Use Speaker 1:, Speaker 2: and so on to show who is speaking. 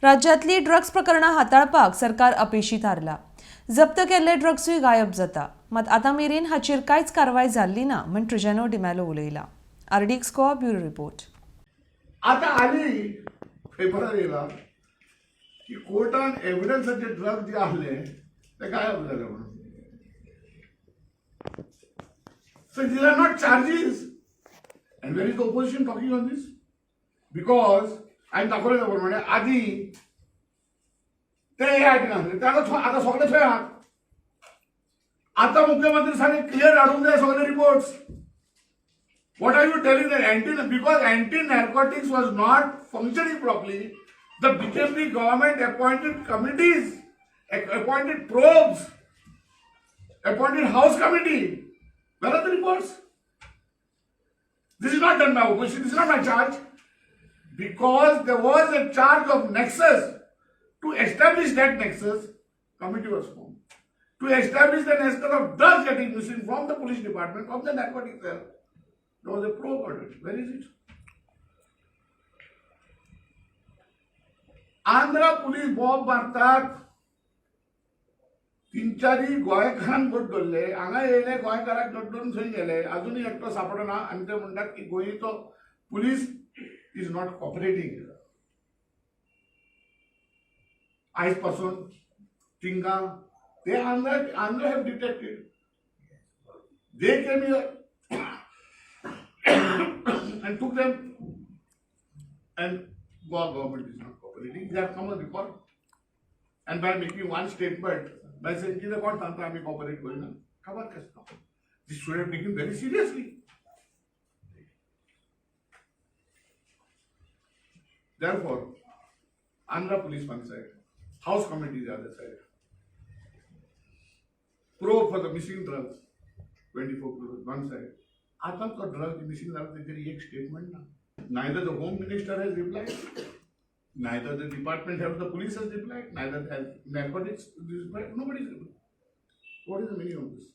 Speaker 1: राज्यातली ड्रग्स प्रकरणां हाताळपाक सरकार अपेशी थारला. जप्त केल्ले ड्रग्सूय गायब जाता. मात आतां मेरेन हाचेर कांयच कारवाय जाल्ली ना म्हण ट्रजानो डिमेलो उलयला. RDXGOA bureau report.
Speaker 2: आता आली पेपरार येयला की कोर्टान एव्हिडन्साचे ड्रग जे आसले ते गायब झाले म्हणून. So these are not charges. And where is the opposition talking on this? Because हांवें दाखयलें प्रमाणे आदी ते आयटी नासले, आता सगळे थंय आहात. आता मुख्यमंत्री सांगे क्लियर हाडूंक जाय सगळे reports. What are you telling that because anti-narcotics was not functioning properly, the BJP government appointed committees, appointed probes, appointed house committee. Where are the reports? This is not done by opposition. This is not my charge. Because there was a charge of nexus. To establish that nexus, committee was formed. To establish the nexus of drugs getting missing from the police department, from the narcotics cell. There was a probe ordered. Where is it? Andhra police Bob मारतात. 3-4 गोंयकारांक गट धरले. हांगा येयले गोंयकारांक गट धरून थंय गेले. अजूनही एकटो सापडना आनी ते म्हणटात की गोंयचो पुलीस इज नॉट कॉपरेटिंग. आयज पासून थिंगा ते Andhra have detected. They came here and took them, and Goa government is not cooperating. They have come on record, and by making one statement, by saying कि the court tanta आम्ही cooperate करू ना, खबर कसं? This should have taken very seriously. Therefore, Andhra police one side, house committee the other side, probe for the missing drugs, 24 crores one side. आता तो drug missing झाला त्याची एक स्टेटमेंट ना. Neither the home minister has replied, neither the department head of the police has replied, neither the narcotics replied. Nobody has replied. What is the meaning of this?